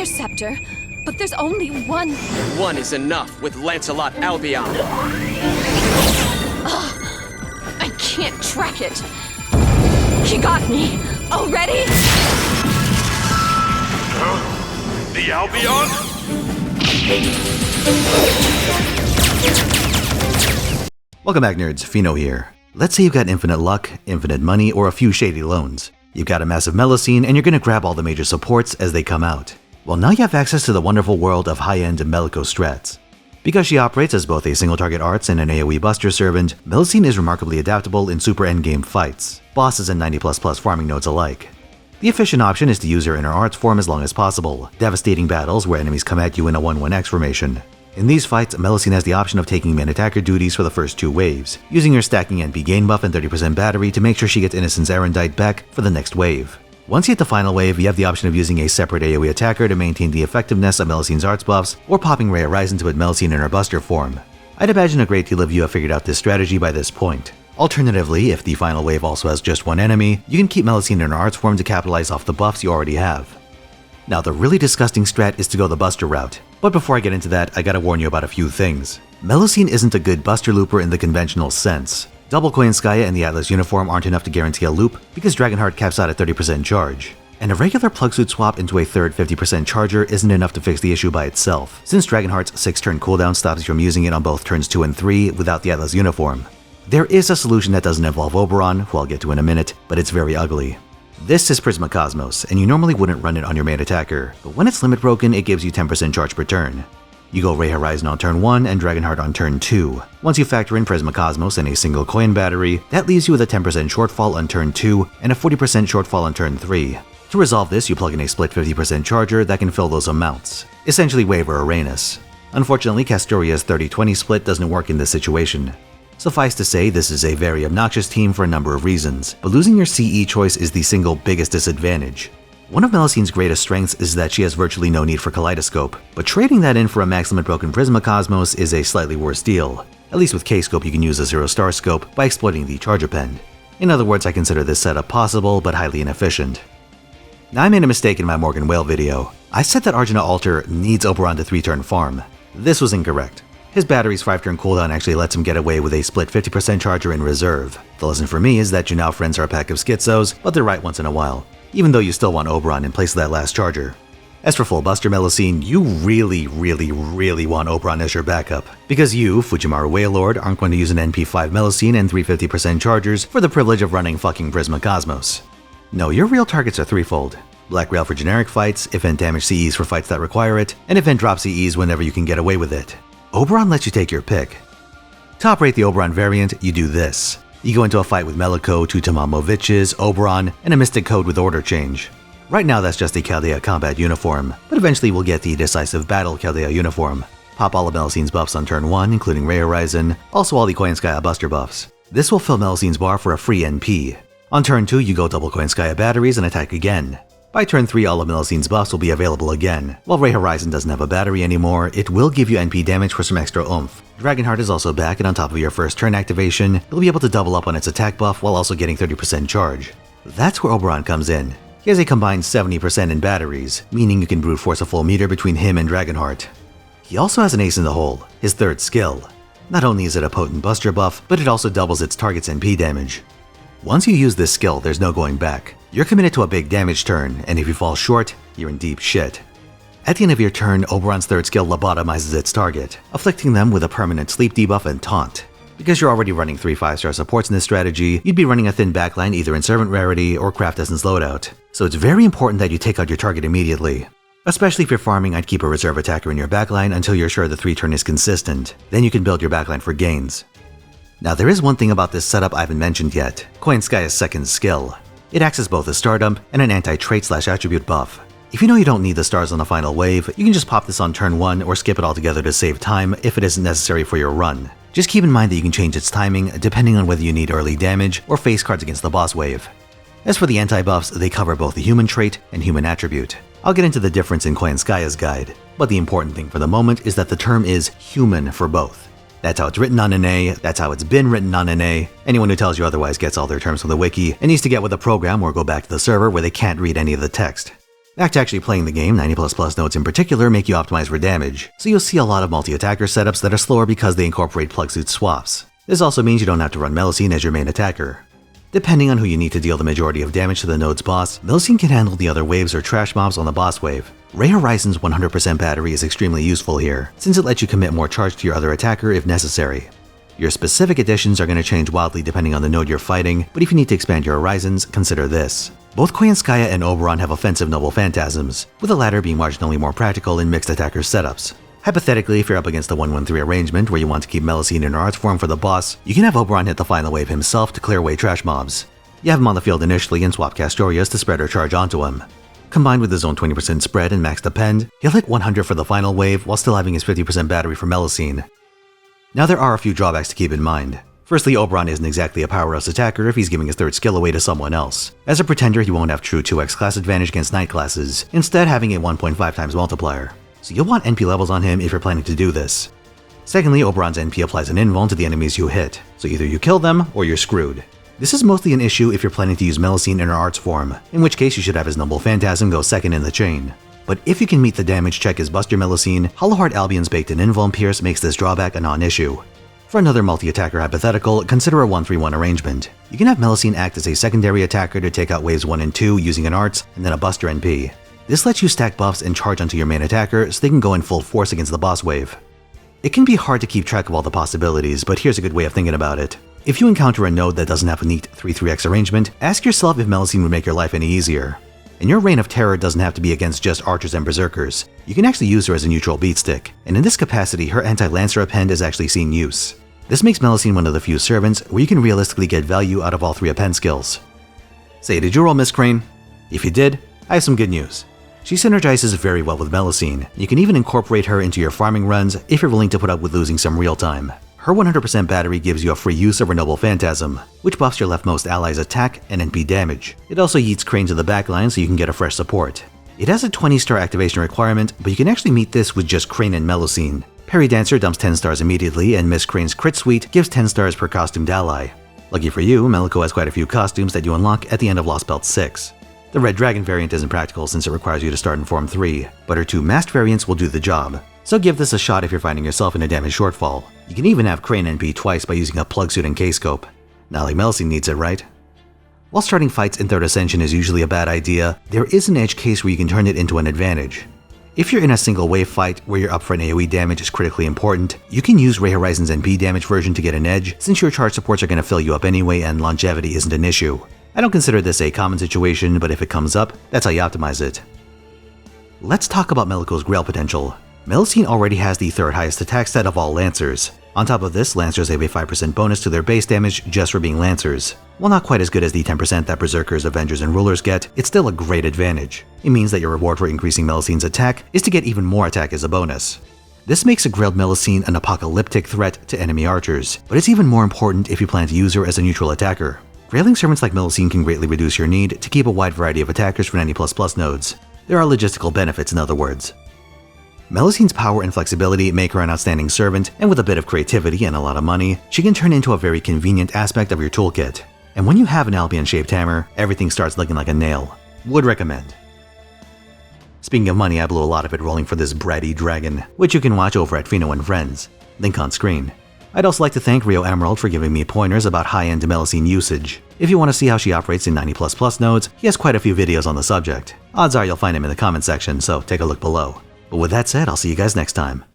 interceptor, but there's only one. One is enough with Lancelot Albion. I can't track it. He got me. Already? Huh? The Albion? Welcome back, nerds. Fino here. Let's say you've got infinite luck, infinite money, or a few shady loans. You've got a massive Melusine, and you're going to grab all the major supports as they come out. Well, now you have access to the wonderful world of high-end Melico strats. Because she operates as both a single-target arts and an AoE buster servant, Melusine is remarkably adaptable in super endgame fights, bosses and 90++ farming nodes alike. The efficient option is to use her in her arts form as long as possible, devastating battles where enemies come at you in a 1-1X formation. In these fights, Melusine has the option of taking main attacker duties for the first 2 waves, using her stacking NP gain buff and 30% battery to make sure she gets Innocence Erendite back for the next wave. Once you hit the final wave, you have the option of using a separate AoE attacker to maintain the effectiveness of Melusine's arts buffs, or popping Ray Horizon to put Melusine in her buster form. I'd imagine a great deal of you have figured out this strategy by this point. Alternatively, if the final wave also has just one enemy, you can keep Melusine in her arts form to capitalize off the buffs you already have. Now, the really disgusting strat is to go the buster route, but before I get into that, I gotta warn you about a few things. Melusine isn't a good buster looper in the conventional sense. Double Koyanskaya and the Atlas uniform aren't enough to guarantee a loop because Dragonheart caps out at 30% charge. And a regular plug suit swap into a third 50% charger isn't enough to fix the issue by itself, since Dragonheart's 6-turn cooldown stops you from using it on both turns 2 and 3 without the Atlas uniform. There is a solution that doesn't involve Oberon, who I'll get to in a minute, but it's very ugly. This is Prisma Cosmos, and you normally wouldn't run it on your main attacker, but when it's limit broken, it gives you 10% charge per turn. You go Ray Horizon on turn 1 and Dragonheart on turn 2. Once you factor in Prisma Cosmos and a single coin battery, that leaves you with a 10% shortfall on turn 2 and a 40% shortfall on turn 3. To resolve this, you plug in a split 50% charger that can fill those amounts, essentially Waver Uranus. Unfortunately, Castoria's 30-20 split doesn't work in this situation. Suffice to say, this is a very obnoxious team for a number of reasons, but losing your CE choice is the single biggest disadvantage. One of Melusine's greatest strengths is that she has virtually no need for Kaleidoscope, but trading that in for a max limit broken Prisma Cosmos is a slightly worse deal. At least with K-Scope you can use a 0-star scope by exploiting the charge append. In other words, I consider this setup possible, but highly inefficient. Now, I made a mistake in my Morgan Whale video. I said that Arjuna Alter needs Oberon to 3-turn farm. This was incorrect. His battery's 5-turn cooldown actually lets him get away with a split 50% charger in reserve. The lesson for me is that you now friends are a pack of schizos, but they're right once in a while, even though you still want Oberon in place of that last charger. As for full buster Melusine, you really want Oberon as your backup, because you, Fujimaru Wailord, aren't going to use an NP5 Melusine and 350% chargers for the privilege of running fucking Prisma Cosmos. No, your real targets are threefold. Black Rail for generic fights, event damage CEs for fights that require it, and event drop CEs whenever you can get away with it. Oberon lets you take your pick. To operate the Oberon variant, you do this. You go into a fight with Melico, 2 Tomamoviches, Oberon, and a Mystic Code with Order Change. Right now that's just a Chaldea combat uniform, but eventually we'll get the Decisive Battle Chaldea uniform. Pop all of Melusine's buffs on turn 1, including Ray Horizon, also all the Koyanskaya buster buffs. This will fill Melusine's bar for a free NP. On turn 2 you go double Koyanskaya batteries and attack again. By turn 3, all of Melusine's buffs will be available again. While Ray Horizon doesn't have a battery anymore, it will give you NP damage for some extra oomph. Dragonheart is also back, and on top of your first turn activation, you'll be able to double up on its attack buff while also getting 30% charge. That's where Oberon comes in. He has a combined 70% in batteries, meaning you can brute force a full meter between him and Dragonheart. He also has an ace in the hole, his third skill. Not only is it a potent buster buff, but it also doubles its target's NP damage. Once you use this skill, there's no going back. You're committed to a big damage turn, and if you fall short, you're in deep shit. At the end of your turn, Oberon's third skill lobotomizes its target, afflicting them with a permanent sleep debuff and taunt. Because you're already running 3 5-star supports in this strategy, you'd be running a thin backline either in Servant Rarity or Craft Essence loadout, so it's very important that you take out your target immediately. Especially if you're farming, I'd keep a reserve attacker in your backline until you're sure the 3-turn is consistent, then you can build your backline for gains. Now, there is one thing about this setup I haven't mentioned yet, Koyanskaya's second skill. It acts as both a star dump and an anti-trait/attribute buff. If you know you don't need the stars on the final wave, you can just pop this on turn 1 or skip it altogether to save time if it isn't necessary for your run. Just keep in mind that you can change its timing depending on whether you need early damage or face cards against the boss wave. As for the anti-buffs, they cover both the human trait and human attribute. I'll get into the difference in Koyanskaya's guide, but the important thing for the moment is that the term is human for both. That's how it's written on NA, that's how it's been written on NA. Anyone who tells you otherwise gets all their terms from the wiki and needs to get with the program or go back to the server where they can't read any of the text. Back to actually playing the game, 90++ nodes in particular make you optimize for damage, so you'll see a lot of multi-attacker setups that are slower because they incorporate plug suit swaps. This also means you don't have to run Melusine as your main attacker. Depending on who you need to deal the majority of damage to the node's boss, Melusine can handle the other waves or trash mobs on the boss wave. Ray Horizon's 100% battery is extremely useful here, since it lets you commit more charge to your other attacker if necessary. Your specific additions are going to change wildly depending on the node you're fighting, but if you need to expand your horizons, consider this. Both Koyanskaya and Oberon have offensive noble phantasms, with the latter being marginally more practical in mixed attacker setups. Hypothetically, if you're up against the 1-1-3 arrangement where you want to keep Melusine in her arts form for the boss, you can have Oberon hit the final wave himself to clear away trash mobs. You have him on the field initially and swap Castorias to spread her charge onto him. Combined with his own 20% spread and max depend, he'll hit 100 for the final wave while still having his 50% battery for Melusine. Now there are a few drawbacks to keep in mind. Firstly, Oberon isn't exactly a powerhouse attacker if he's giving his third skill away to someone else. As a pretender, he won't have true 2x class advantage against knight classes, instead having a 1.5 times multiplier. So you'll want NP levels on him if you're planning to do this. Secondly, Oberon's NP applies an invuln to the enemies you hit, so either you kill them or you're screwed. This is mostly an issue if you're planning to use Melusine in her arts form, in which case you should have his noble phantasm go second in the chain. But if you can meet the damage check as Buster Melusine, Hollowheart Albion's baked-in invuln pierce makes this drawback a non-issue. For another multi-attacker hypothetical, consider a 1-3-1 arrangement. You can have Melusine act as a secondary attacker to take out waves 1 and 2 using an arts, and then a Buster NP. This lets you stack buffs and charge onto your main attacker so they can go in full force against the boss wave. It can be hard to keep track of all the possibilities, but here's a good way of thinking about it. If you encounter a node that doesn't have a neat 3-3x arrangement, ask yourself if Melusine would make your life any easier. And your reign of terror doesn't have to be against just archers and berserkers. You can actually use her as a neutral beatstick, and in this capacity, her anti-lancer append is actually seen use. This makes Melusine one of the few servants where you can realistically get value out of all 3 append skills. Say, did you roll Miss Crane? If you did, I have some good news. She synergizes very well with Melusine. You can even incorporate her into your farming runs if you're willing to put up with losing some real time. Her 100% battery gives you a free use of her Noble Phantasm, which buffs your leftmost allies' attack and NP damage. It also yeets Crane to the backline so you can get a fresh support. It has a 20-star activation requirement, but you can actually meet this with just Crane and Melusine. Parry Dancer dumps 10 stars immediately, and Miss Crane's Crit Suite gives 10 stars per costumed ally. Lucky for you, Meliko has quite a few costumes that you unlock at the end of Lost Belt 6. The Red Dragon variant isn't practical since it requires you to start in Form 3, but her 2 masked variants will do the job. So give this a shot if you're finding yourself in a damage shortfall. You can even have Crane NP twice by using a plug suit and K-scope. Not like Melusine needs it, right? While starting fights in 3rd Ascension is usually a bad idea, there is an edge case where you can turn it into an advantage. If you're in a single wave fight where your upfront AoE damage is critically important, you can use Ray Horizon's NP damage version to get an edge since your charge supports are going to fill you up anyway and longevity isn't an issue. I don't consider this a common situation, but if it comes up, that's how you optimize it. Let's talk about Meliko's Grail potential. Melusine already has the 3rd highest attack stat of all Lancers. On top of this, Lancers have a 5% bonus to their base damage just for being Lancers. While not quite as good as the 10% that Berserkers, Avengers, and Rulers get, it's still a great advantage. It means that your reward for increasing Melusine's attack is to get even more attack as a bonus. This makes a Grailed Melusine an apocalyptic threat to enemy archers, but it's even more important if you plan to use her as a neutral attacker. Grailing servants like Melusine can greatly reduce your need to keep a wide variety of attackers for 90++ nodes. There are logistical benefits, in other words. Melusine's power and flexibility make her an outstanding servant, and with a bit of creativity and a lot of money, she can turn into a very convenient aspect of your toolkit. And when you have an Albion-shaped hammer, everything starts looking like a nail. Would recommend. Speaking of money, I blew a lot of it rolling for this bratty dragon, which you can watch over at Fino and Friends. Link on screen. I'd also like to thank Rio Emerald for giving me pointers about high-end Melusine usage. If you want to see how she operates in 90++ nodes, he has quite a few videos on the subject. Odds are you'll find him in the comment section, so take a look below. But with that said, I'll see you guys next time.